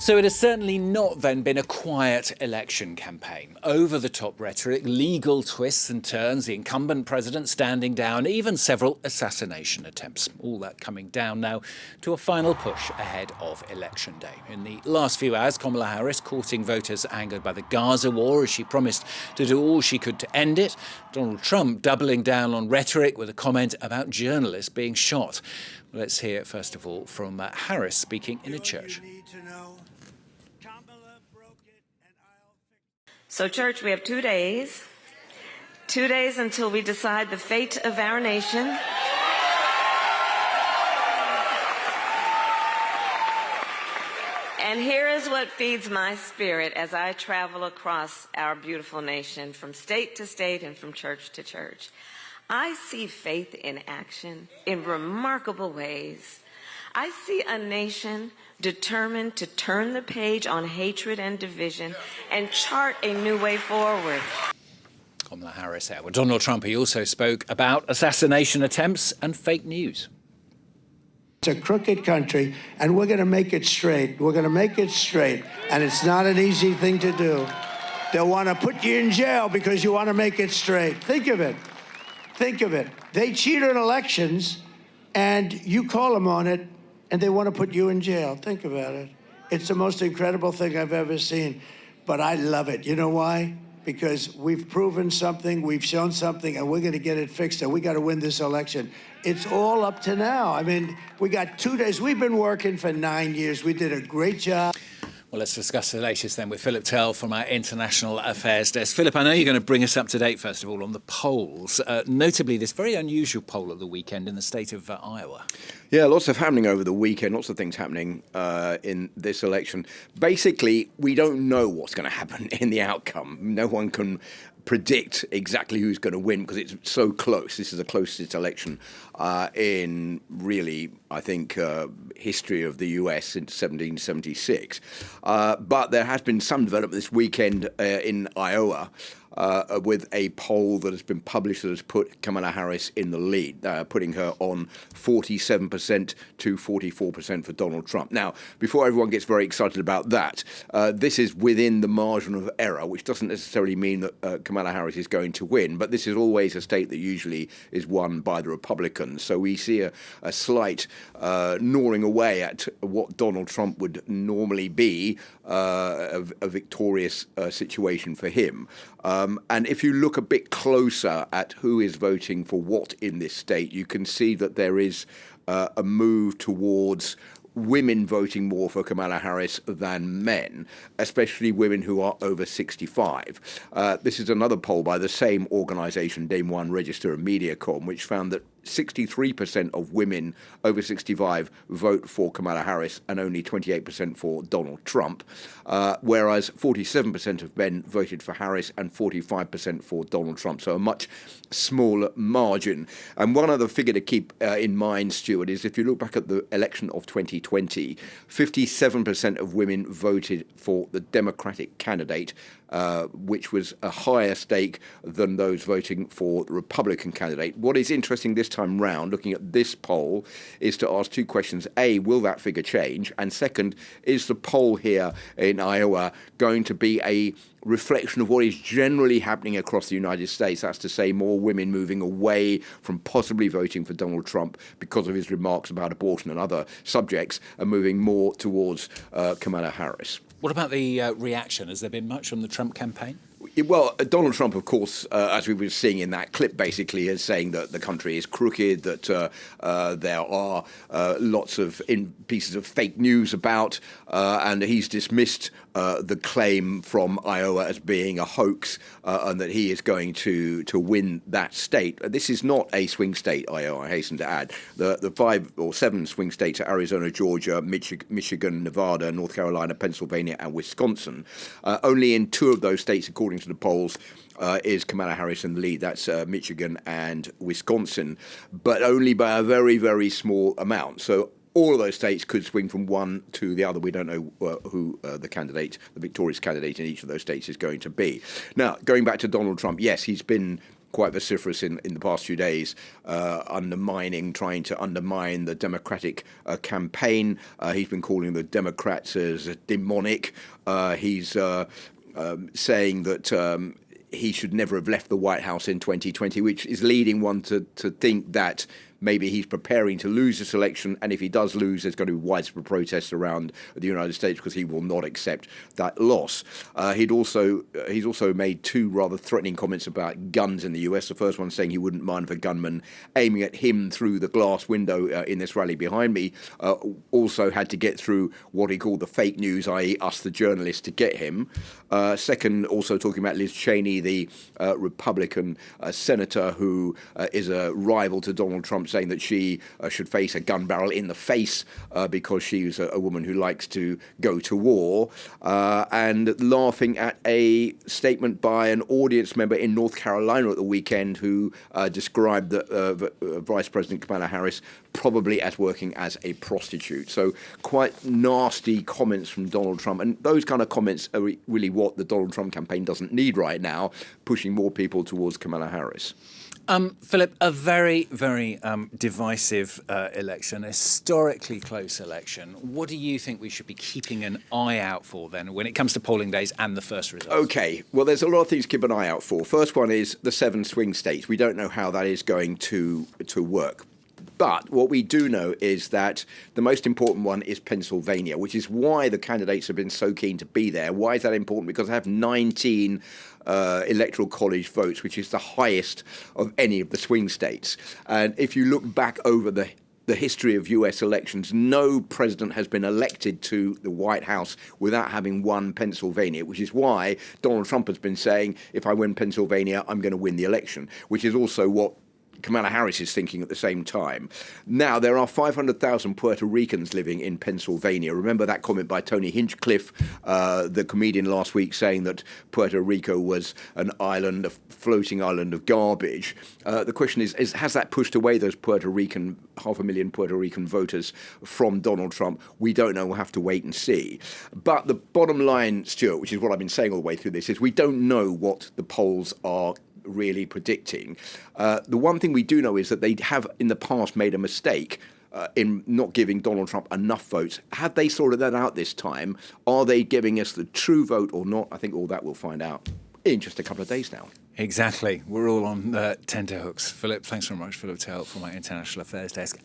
So it has certainly not then been a quiet election campaign. Over-the-top rhetoric, legal twists and turns, the incumbent president standing down, even several assassination attempts. All that coming down now to a final push ahead of Election Day. In the last few hours, Kamala Harris courting voters angered by the Gaza war as she promised to do all she could to end it. Donald Trump doubling down on rhetoric with a comment about journalists being shot. Let's hear, first of all, from Harris speaking in a church. So, church, we have 2 days. 2 days until we decide the fate of our nation. And here is what feeds my spirit as I travel across our beautiful nation from state to state and from church to church. I see faith in action in remarkable ways. I see a nation determined to turn the page on hatred and division and chart a new way forward. Kamala Harris there. Well, Donald Trump, he also spoke about assassination attempts and fake news. It's a crooked country, and we're going to make it straight. We're going to make it straight, and it's not an easy thing to do. They'll want to put you in jail because you want to make it straight. Think of it. Think of it. They cheated elections, and you call them on it, and they want to put you in jail. Think about it. It's the most incredible thing I've ever seen. But I love it. You know why? Because we've proven something, we've shown something, and we're going to get it fixed, and we got to win this election. It's all up to now. I mean, we got 2 days. We've been working for 9 years. We did a great job. Well, let's discuss the latest then with Philip Turle from our International Affairs Desk. Philip, I know you're going to bring us up to date, first of all, on the polls, notably this very unusual poll at the weekend in the state of Iowa. Yeah, lots of happening over the weekend, lots of things happening in this election. Basically, we don't know what's going to happen in the outcome. No one can predict exactly who's going to win because it's so close. This is the closest election in really, I think, history of the US since 1776. But there has been some development this weekend in Iowa with a poll that has been published that has put Kamala Harris in the lead, putting her on 47% to 44% for Donald Trump. Now, before everyone gets very excited about that, this is within the margin of error, which doesn't necessarily mean that Kamala Harris is going to win, but this is always a state that usually is won by the Republicans. So we see a slight gnawing away at what Donald Trump would normally be a victorious situation for him. And if you look a bit closer at who is voting for what in this state, you can see that there is a move towards women voting more for Kamala Harris than men, especially women who are over 65. This is another poll by the same organisation, Dame One Register and Mediacom, which found that 63% of women over 65 vote for Kamala Harris and only 28% for Donald Trump, whereas 47% of men voted for Harris and 45% for Donald Trump, so a much smaller margin. And one other figure to keep in mind, Stuart, is if you look back at the election of 2020, 57% of women voted for the Democratic candidate, which was a higher stake than those voting for the Republican candidate. What is interesting this time round, looking at this poll, is to ask two questions. A, will that figure change? And second, is the poll here in Iowa going to be a reflection of what is generally happening across the United States? That's to say, more women moving away from possibly voting for Donald Trump because of his remarks about abortion and other subjects, and moving more towards Kamala Harris. What about the reaction? Has there been much from the Trump campaign? Well, Donald Trump, of course, as we were seeing in that clip, basically is saying that the country is crooked, that there are lots of pieces of fake news about, and he's dismissed the claim from Iowa as being a hoax, and that he is going to win that state. This is not a swing state, Iowa, I hasten to add. The 5 or 7 swing states are Arizona, Georgia, Michigan, Nevada, North Carolina, Pennsylvania, and Wisconsin. Only in 2 of those states, according to the polls, is Kamala Harris in the lead. That's Michigan and Wisconsin, but only by a very, very small amount. So all of those states could swing from one to the other. We don't know who the victorious candidate in each of those states is going to be. Now, going back to Donald Trump, yes, he's been quite vociferous in the past few days, trying to undermine the Democratic campaign. He's been calling the Democrats as demonic. He's saying that he should never have left the White House in 2020, which is leading one to think that maybe he's preparing to lose this election, and if he does lose, there's going to be widespread protests around the United States because he will not accept that loss. He's also made two rather threatening comments about guns in the US. The first one saying he wouldn't mind if a gunman aiming at him through the glass window in this rally behind me also had to get through what he called the fake news, i.e. us, the journalists, to get him. Second, also talking about Liz Cheney, the Republican senator who is a rival to Donald Trump, saying that she should face a gun barrel in the face because she's a woman who likes to go to war, and laughing at a statement by an audience member in North Carolina at the weekend who described Vice President Kamala Harris probably as working as a prostitute. So quite nasty comments from Donald Trump, and those kind of comments are really what the Donald Trump campaign doesn't need right now, pushing more people towards Kamala Harris. Philip, a very, very divisive election, a historically close election. What do you think we should be keeping an eye out for then when it comes to polling days and the first results? OK, well, there's a lot of things to keep an eye out for. First one is the 7 swing states. We don't know how that is going to work. But what we do know is that the most important one is Pennsylvania, which is why the candidates have been so keen to be there. Why is that important? Because they have 19 electoral college votes, which is the highest of any of the swing states. And if you look back over the history of US elections, no president has been elected to the White House without having won Pennsylvania, which is why Donald Trump has been saying, if I win Pennsylvania, I'm going to win the election, which is also what Kamala Harris is thinking at the same time. Now, there are 500,000 Puerto Ricans living in Pennsylvania. Remember that comment by Tony Hinchcliffe, the comedian, last week, saying that Puerto Rico was an island, a floating island of garbage. The question is, has that pushed away those 500,000 Puerto Rican voters from Donald Trump? We don't know. We'll have to wait and see. But the bottom line, Stuart, which is what I've been saying all the way through this, is we don't know what the polls are really predicting. The one thing we do know is that they have in the past made a mistake in not giving Donald Trump enough votes. Have they sorted that out this time? Are they giving us the true vote or not? I think all that we'll find out in just a couple of days now. Exactly. We're all on tenterhooks. Philip, thanks very much, Philip Turle, from my International Affairs Desk.